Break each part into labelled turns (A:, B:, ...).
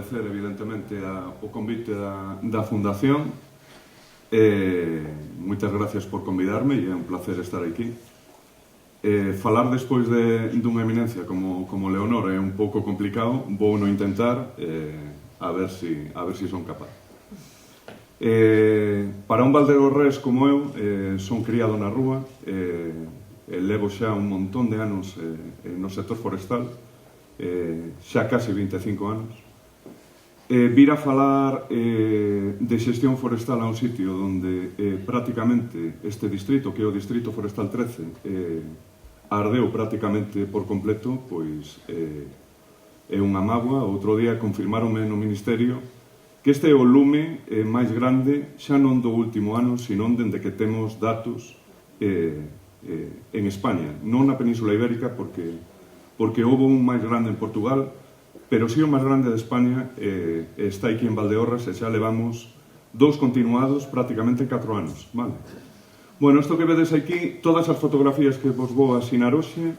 A: agradecer, evidentemente, o convite da Fundación. Moitas gracias por convidarme e é un placer estar aquí. Falar despois dunha eminencia como Leonor é un pouco complicado, vou non intentar, a ver si son capaz. Para un valdeorrés como eu, son criado na rúa, levo xa un montón de anos no sector forestal, xa casi 25 anos. Vir a falar de xestión forestal a un sitio onde prácticamente este distrito, que é o Distrito Forestal 13, ardeu prácticamente por completo, pois é unha mágoa. Outro día confirmaronme no Ministerio que este é o lume máis grande xa non do último ano, sino dende que temos datos en España, non na Península Ibérica, porque houve un máis grande en Portugal, pero si o máis grande de España está aquí en Valdeorras e xa levamos 2 continuados prácticamente en 4 anos, vale? Bueno, isto que vedes aquí, todas as fotografías que vos vou asinar hoxe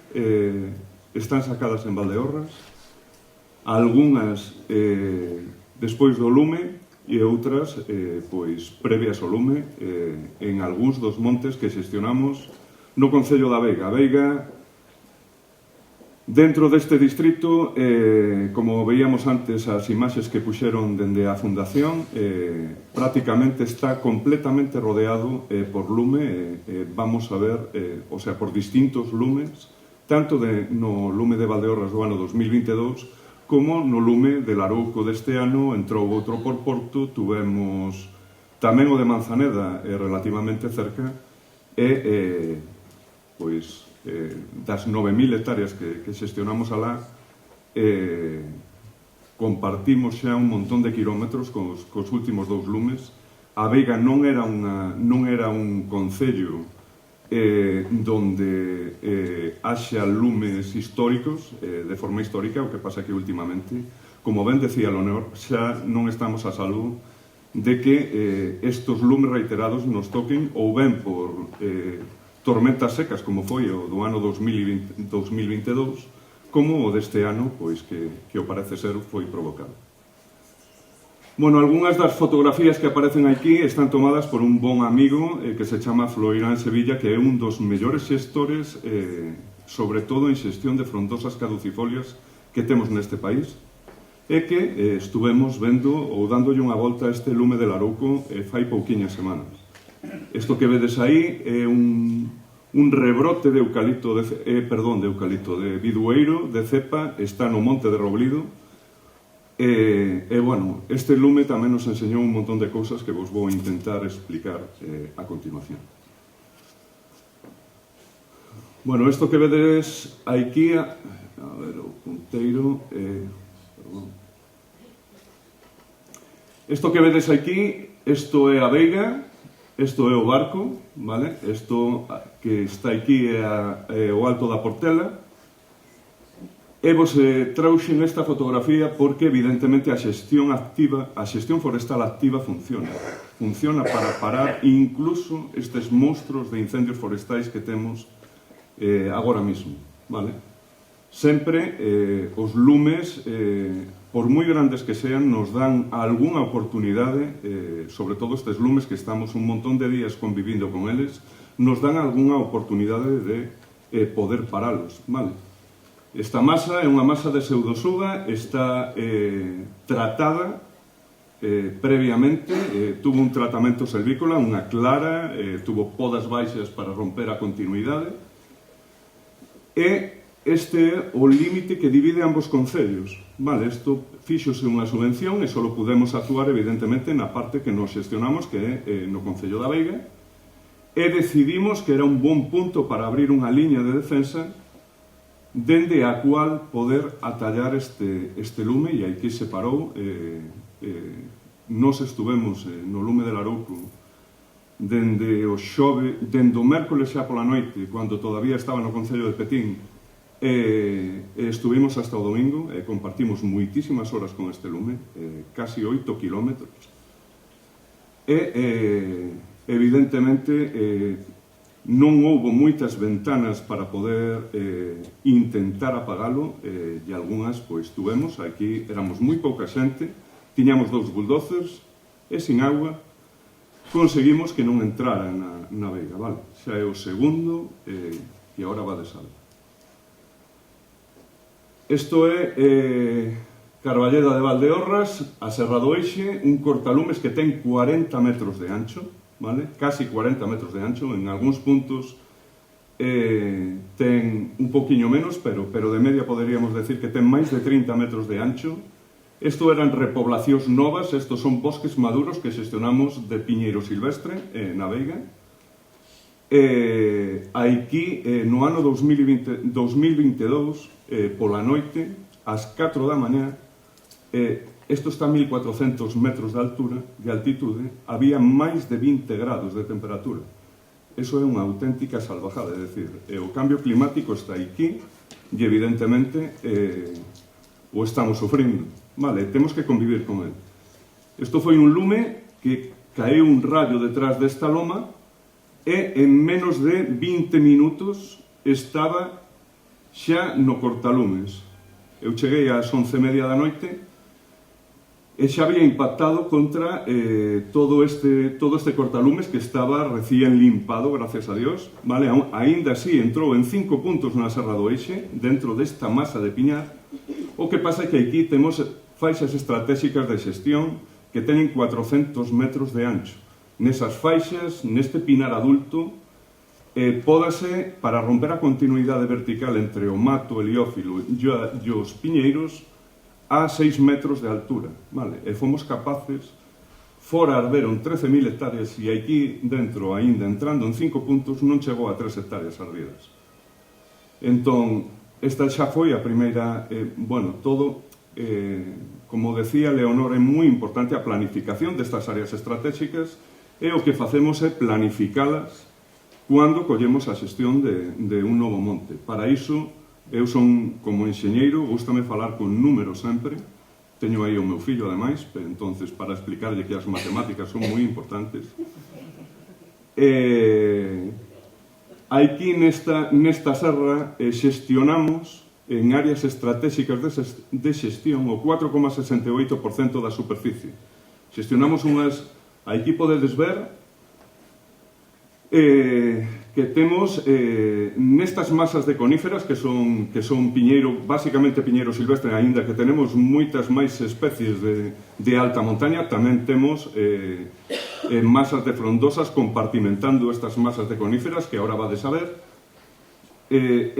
A: están sacadas en Valdeorras, algunhas despois do lume e outras pois previas ao lume en algúns dos montes que xestionamos no Concello da Veiga. A Veiga, dentro deste distrito, como veíamos antes as imaxes que puxeron dende a Fundación, prácticamente está completamente rodeado por lume, vamos a ver, o sea, por distintos lumes, tanto no lume de Valdeorras do ano 2022, como no lume de Larouco deste ano. Entrou outro por Porto, tuvemos tamén o de Manzaneda relativamente cerca, e pois das 9.000 hectáreas que xestionamos alá, compartimos xa un montón de kilómetros cos últimos 2 lumes. A Veiga non era un concello donde haxa lumes históricos de forma histórica. O que pasa que últimamente, como ben decía Leonor, xa non estamos a salvo de que estos lumes reiterados nos toquen ou ben por tormentas secas, como foi o do ano 2022, como o deste ano, pois que o parece ser foi provocado. Bueno, algunhas das fotografías que aparecen aquí están tomadas por un bon amigo que se chama Floirán Sevilla, que é un dos mellores xestores, sobre todo en xestión de frondosas caducifolias que temos neste país, e que estuvemos vendo ou dándolle unha volta a este lume de Larouco fai pouquiñas semanas. Isto que vedes aí é un rebrote de eucalipto, de bidueiro, de cepa, está no Monte de Roblido. Bueno, este lume tamén nos enseñou un montón de cousas que vos vou intentar explicar a continuación. Bueno, isto que vedes aquí, a ver o punteiro, isto que vedes aquí, isto é a Veiga. Isto é o barco, vale? Isto que está aquí é o Alto da Portela. E vos trouxen esta fotografía porque, evidentemente, a xestión forestal activa funciona. Funciona para parar incluso estes monstruos de incendios forestais que temos agora mesmo, vale? Sempre os lumes, por moi grandes que sean, nos dan algunha oportunidade, sobre todo estes lumes que estamos un montón de días convivindo con eles, nos dan algunha oportunidade de poder paralos, vale? Esta masa é unha masa de pseudosuga, está tratada previamente, tuvo un tratamento selvícola, unha clara, tuvo podas baixas para romper a continuidade, e este é o límite que divide ambos concellos, vale? Isto fíxose unha subvención e só pudemos actuar, evidentemente, na parte que nos xestionamos, que é no Concello da Veiga, e decidimos que era un bon punto para abrir unha liña de defensa dende a cual poder atallar este lume, e aquí se parou. Nos estuvemos no lume de Larouco dende o mércoles xa pola noite, cando todavía estaba no Concello de Petín, estuvimos hasta o domingo, compartimos moitísimas horas con este lume, casi 8 kilómetros, e evidentemente non houbo moitas ventanas para poder intentar apagalo, e algunhas pois tuvemos. Aquí éramos moi pouca xente, tiñamos 2 bulldozers e sin agua conseguimos que non entrara na veiga, vale? Xa é o segundo e agora va de salva. Isto é Carballeda de Valdeorras, a Serra do Eixe, un cortalumes que ten 40 metros de ancho, vale? Casi 40 metros de ancho, en algúns puntos ten un poquinho menos, pero de media poderíamos decir que ten máis de 30 metros de ancho. Isto eran repoblacións novas, estos son bosques maduros que xestionamos de piñeiro silvestre na veiga. Aquí, no ano 2022, pola noite, ás 4 da mañá, isto está a 1400 metros de altura, de altitude, había máis de 20 grados de temperatura. Eso é unha auténtica salvajada, é dicir, o cambio climático está aquí e evidentemente o estamos sufrindo, vale, temos que convivir con ele. Isto foi un lume que caeu un rayo detrás desta loma e en menos de 20 minutos estaba xa no cortalumes. Eu cheguei ás 11:30 da noite e xa había impactado contra todo este cortalumes que estaba recién limpado, gracias a Dios, vale? Aínda así entrou en 5 puntos na Serra do Eixe, dentro desta masa de piñar. O que pasa é que aquí temos faixas estratégicas de xestión que teñen 400 metros de ancho. Nesas faixas, neste pinar adulto, pódase, para romper a continuidade vertical entre o mato heliófilo e os piñeiros, a 6 metros de altura, vale? E fomos capaces, fora arderon 13.000 hectáreas e aquí dentro, aínda entrando en 5 puntos, non chegou a 3 hectáreas ardidas. Entón, esta xa foi a primeira, todo, como decía Leonor, é moi importante a planificación destas áreas estratégicas e o que facemos é planificalas cando collemos a xestión de un novo monte. Para iso, eu son, como enxeñeiro, gústame falar con números sempre, teño aí o meu fillo, ademais, entonces, para explicarlle que as matemáticas son moi importantes. Aquí nesta serra xestionamos en áreas estratégicas de xestión o 4,68% da superficie. Xestionamos unhas, aquí podedes ver que temos nestas masas de coníferas que son piñeiro, basicamente piñeiro silvestre, aínda que tenemos moitas máis especies de alta montaña, tamén temos masas de frondosas compartimentando estas masas de coníferas que agora vades a ver.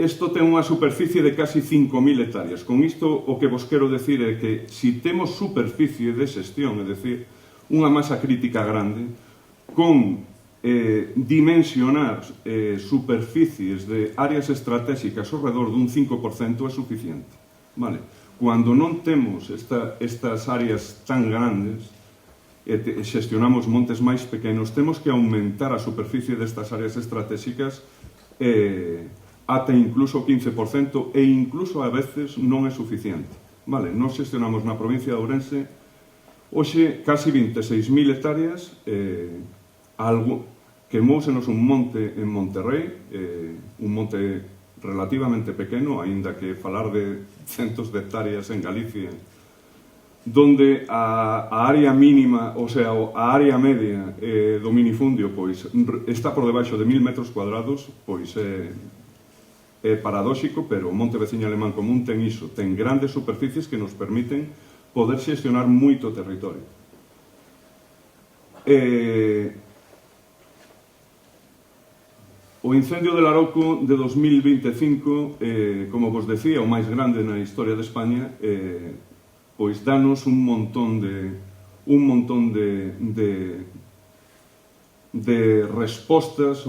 A: Isto ten unha superficie de casi 5.000 hectáreas. Con isto o que vos quero decir é que si temos superficie de xestión, é dicir, unha masa crítica grande, con dimensionar superficies de áreas estratégicas ao redor dun 5% é suficiente. Vale? Cando non temos estas áreas tan grandes e xestionamos montes máis pequenos, temos que aumentar a superficie destas áreas estratégicas ata incluso o 15% e incluso a veces non é suficiente. Vale? Nos xestionamos na provincia de Ourense hoxe casi 26.000 hectáreas, queimóusenos un monte en Monterrey, un monte relativamente pequeno, aínda que falar de centos de hectáreas en Galicia, donde a área mínima, o sea, a área media do minifundio, pois, está por debaixo de 1.000 metros cuadrados, pois é paradóxico, pero o monte veciño alemán común ten iso, ten grandes superficies que nos permiten poder xestionar moito territorio. O incendio de Larouco de 2025, como vos decía, o máis grande na historia de España, pois danos un montón de respostas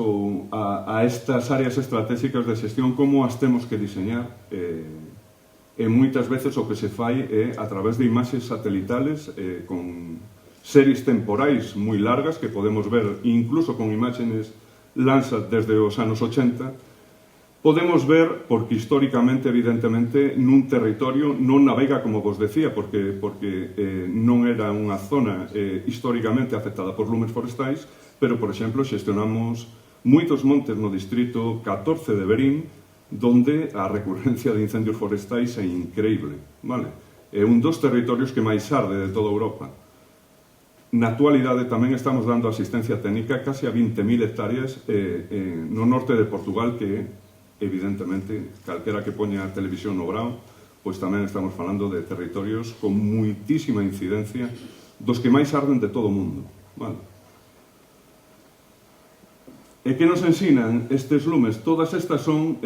A: a estas áreas estratégicas de xestión, como as temos que diseñar. E moitas veces o que se fai é a través de imaxes satelitales con series temporais moi largas que podemos ver incluso con imaxes Landsat desde os anos 80, podemos ver, porque históricamente, evidentemente, nun territorio non navega, como vos decía, porque non era unha zona históricamente afectada por lumes forestais, pero, por exemplo, xestionamos moitos montes no distrito 14 de Verín, donde a recurrencia de incendios forestais é increíble, vale? É un dos territorios que máis arde de toda Europa. Na actualidade tamén estamos dando asistencia técnica case a 20.000 hectáreas no norte de Portugal, que evidentemente, calquera que poña a televisión no Brao, pois tamén estamos falando de territorios con muitísima incidencia, dos que máis arden de todo o mundo, vale? E que nos ensinan estes lumes? Todas estas son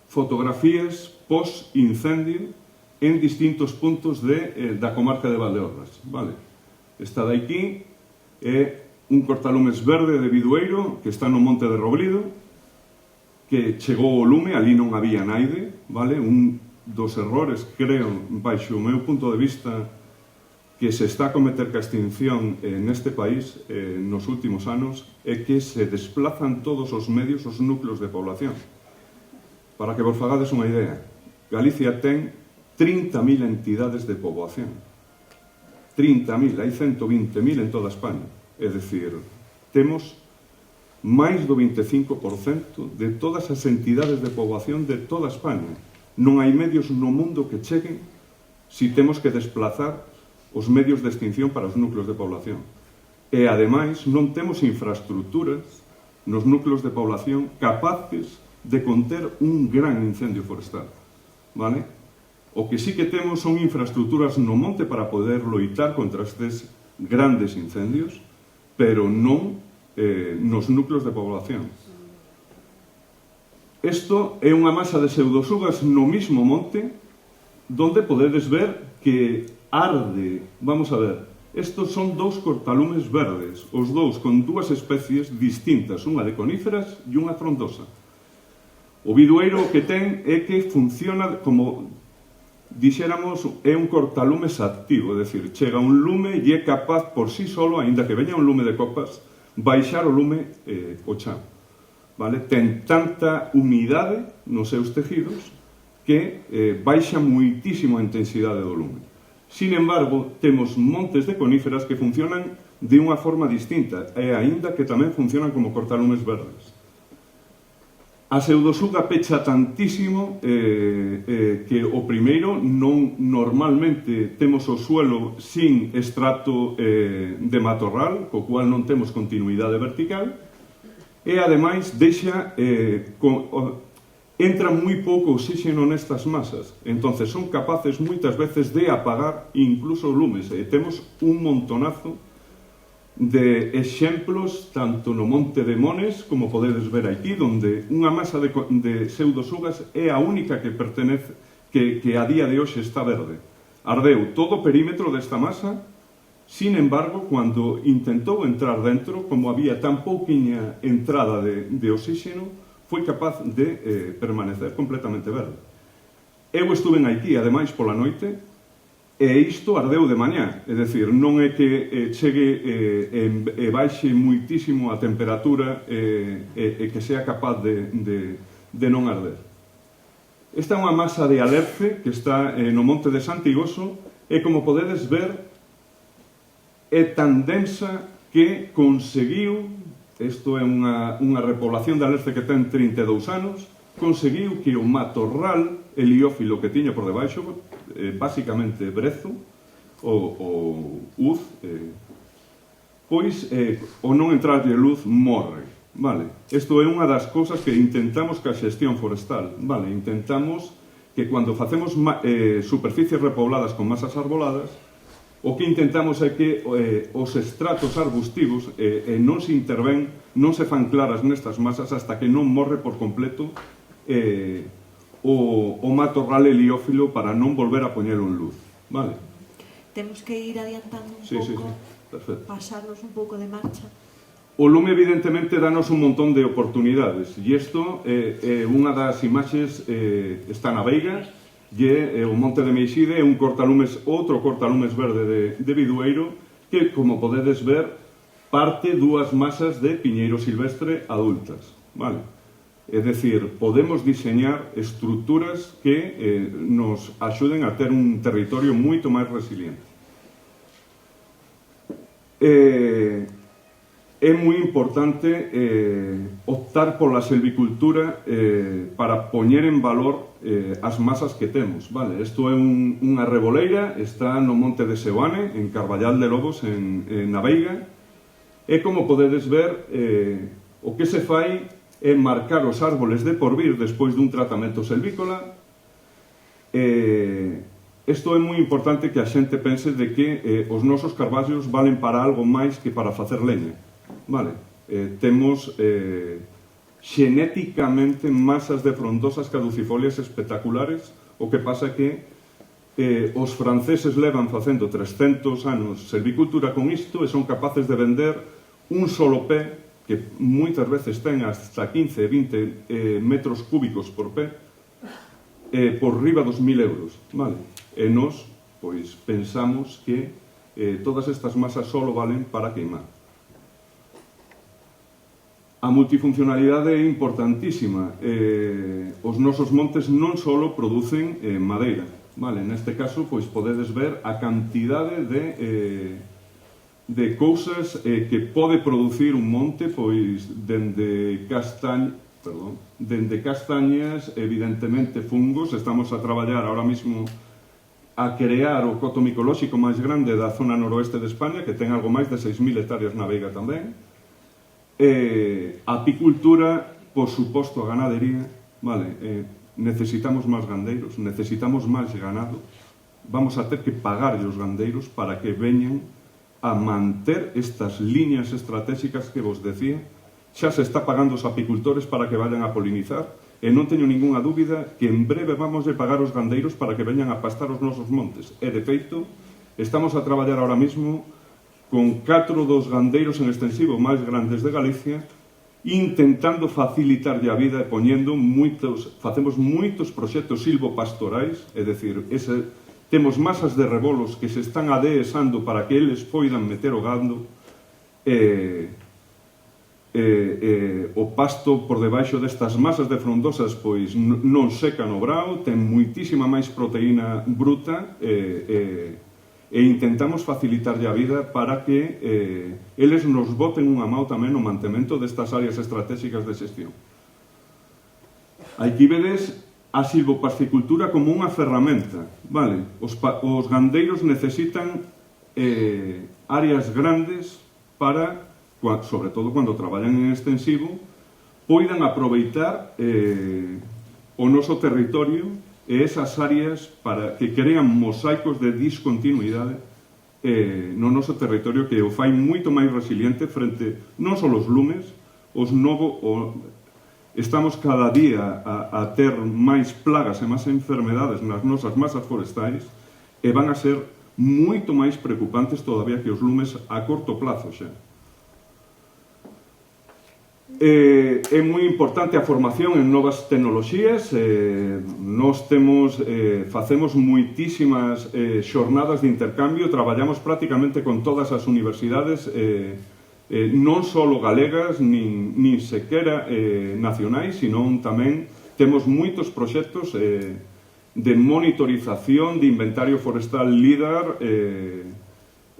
A: fotografías post-incendio en distintos puntos da comarca de Valdeorras, vale? Esta de aquí é un cortalumes verde de Bidueiro que está no monte de Roblido, que chegou o lume, ali non había naide, vale? Un dos errores, creo, baixo o meu punto de vista, que se está a cometer ca extinción neste país nos últimos anos, é que se desplazan todos os medios, os núcleos de población. Para que vos fagades unha idea, Galicia ten 30.000 entidades de poboación. 30.000, hai 120.000 en toda España. É dicir, temos máis do 25% de todas as entidades de poboación de toda España. Non hai medios no mundo que cheguen si temos que desplazar os medios de extinción para os núcleos de población. E, ademais, non temos infraestructuras nos núcleos de población capaces de conter un gran incendio forestal, vale? O que sí que temos son infraestructuras no monte para poder loitar contra estes grandes incendios, pero non nos núcleos de población. Isto é unha masa de pseudosugas no mismo monte, donde podedes ver que arde. Vamos a ver, estos son dous cortalumes verdes, os dous con dúas especies distintas, unha de coníferas e unha frondosa. O bidueiro que ten é que funciona como dixéramos, é un cortalumes activo, é dicir, chega un lume e é capaz por sí solo, aínda que veña un lume de copas, baixar o lume o chan. Vale? Ten tanta humidade nos seus tejidos que baixa muitísimo a intensidade do lume. Sin embargo, temos montes de coníferas que funcionan de unha forma distinta, e aínda que tamén funcionan como cortalumes verdes. A pseudosuga pecha tantísimo que o primeiro normalmente temos o suelo sin estrato de matorral, co cual non temos continuidade vertical, e ademais entra moi pouco oxígeno nestas masas, entonces son capaces moitas veces de apagar incluso lumes, e temos un montonazo de exemplos tanto no monte de Mones, como podedes ver aquí, donde unha masa de pseudosugas é a única que pertenece, que a día de hoxe está verde. Ardeu todo o perímetro desta masa, sin embargo, cando intentou entrar dentro, como había tan pouquiña entrada de oxígeno, foi capaz de permanecer completamente verde. Eu estuve aquí, ademais, pola noite, e isto ardeu de mañá, é dicir, non é que chegue e baixe muitísimo a temperatura e que sea capaz de non arder. Esta é unha masa de alerce que está no monte de Santigoso e, como podedes ver, é tan densa que conseguiu, isto é unha repoblación de alerce que ten 32 anos, conseguiu que o matorral heliófilo que tiña por debaixo, basicamente brezo, o uz, pois o non entrarlle luz morre, vale? Isto é unha das cousas que intentamos ca xestión forestal, vale? Intentamos que cando facemos superficies repobladas con masas arboladas, o que intentamos é que os estratos arbustivos non se intervén, non se fan claras nestas masas hasta que non morre por completo o matorral heliófilo para non volver a poñelo en luz, vale?
B: Temos que ir adiantando un pouco, pasarnos un pouco de marcha.
A: O lume, evidentemente, danos un montón de oportunidades, e isto é unha das imaxes, está na Veiga, e o monte de Meixide é un cortalumes, outro cortalumes verde de Bidueiro, que, como podedes ver, parte dúas masas de piñeiro silvestre adultas, vale? É dicir, podemos diseñar estruturas que nos axuden a ter un territorio moito máis resiliente. é moi importante optar pola silvicultura para poñer en valor as masas que temos, vale? Isto é unha reboleira, está no monte de Seoane, en Carballal de Lobos, na Veiga, e como podedes ver, o que se fai é marcar os árboles de porvir despois dun tratamento silvícola. Isto é moi importante que a xente pense de que os nosos carballos valen para algo máis que para facer leña. Vale, temos xenéticamente masas de frondosas caducifolias espectaculares. O que pasa que os franceses levan facendo 300 anos silvicultura con isto e son capaces de vender un solo pé, que moitas veces ten hasta 15 e 20 metros cúbicos por pé, por riba dos 1000 euros, vale? E nós, pois, pensamos que todas estas masas solo valen para queimar. A multifuncionalidade é importantísima. Os nosos montes non só producen madeira, vale? Neste caso, pois, podedes ver a cantidade de cousas que pode producir un monte, pois, dende castañas, evidentemente fungos. Estamos a traballar ahora mismo a crear o coto micolóxico máis grande da zona noroeste de España, que ten algo máis de 6.000 hectáreas na Veiga tamén. Apicultura, por suposto, a ganadería, vale? Necesitamos máis gandeiros, necesitamos máis ganado. Vamos a ter que pagar os gandeiros para que veñan a manter estas liñas estratégicas que vos decía. Xa se está pagando os apicultores para que vayan a polinizar, e non teño ninguna dúbida que en breve vamos a pagar os gandeiros para que veñan a pastar os nosos montes. E, de feito, estamos a traballar ahora mismo con 4 dos gandeiros en extensivo máis grandes de Galicia, intentando facilitarlle a vida e facemos moitos proxectos silvopastorais, é dicir, temos masas de rebolos que se están adesando para que eles poidan meter o gando, o pasto por debaixo destas masas de frondosas pois non seca no brao, ten moitísima máis proteína bruta, e intentamos facilitarlle a vida para que eles nos boten unha mão tamén no mantemento destas áreas estratégicas de xestión. Aquí vedes a silvopascicultura como unha ferramenta, vale? Os gandeiros necesitan áreas grandes para, sobre todo cando traballan en extensivo, poidan aproveitar o noso territorio e esas áreas para que crean mosaicos de discontinuidade no noso territorio, que o fai moito máis resiliente frente non só aos lumes, estamos cada día a ter máis plagas e máis enfermedades nas nosas masas forestais, e van a ser moito máis preocupantes todavía que os lumes a corto plazo xa. É moi importante a formación en novas tecnoloxías. Nós facemos moitísimas xornadas de intercambio, traballamos prácticamente con todas as universidades, non só galegas, nin sequera nacionais, senón tamén temos moitos proxectos de monitorización de inventario forestal LIDAR,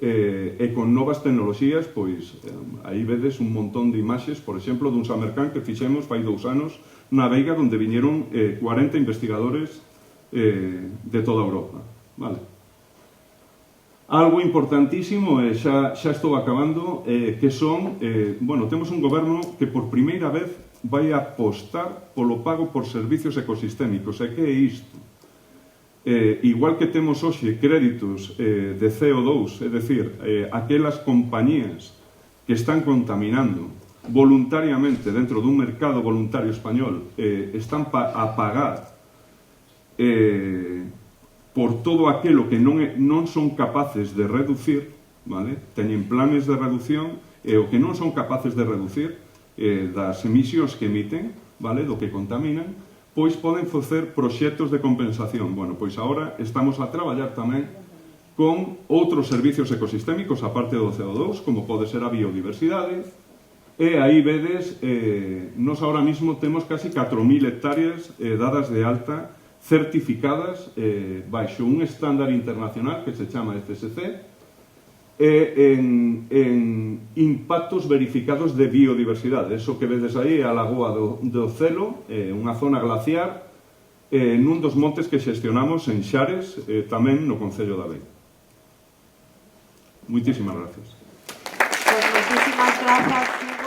A: e con novas tecnoloxías. Pois aí vedes un montón de imaxes, por exemplo, dun Samercán que fixemos fai 2 anos na Veiga, onde viñeron 40 investigadores de toda Europa, vale? Algo importantísimo, e xa estou acabando, que son, temos un goberno que por primeira vez vai apostar polo pago por servicios ecosistémicos. E que é isto? Igual que temos hoxe créditos de CO2, é dicir, aquelas compañías que están contaminando voluntariamente dentro dun mercado voluntario español, están a pagar por todo aquilo que non son capaces de reducir, vale? Teñen planes de reducción, e o que non son capaces de reducir das emisións que emiten, vale? Do que contaminan, pois poden facer proxectos de compensación. Bueno, pois agora estamos a traballar tamén con outros servicios ecosistémicos, aparte do CO2, como pode ser a biodiversidade, e aí vedes, nos agora mismo temos casi 4.000 hectáreas dadas de alta, certificadas baixo un estándar internacional que se chama FSC, en impactos verificados de biodiversidade. Eso que vedes aí é a Lagoa do Celo, unha zona glaciar, nun dos montes que xestionamos en Xares, tamén no Concello da Veiga. Moitísimas gracias.
B: Pues moitísimas grazas.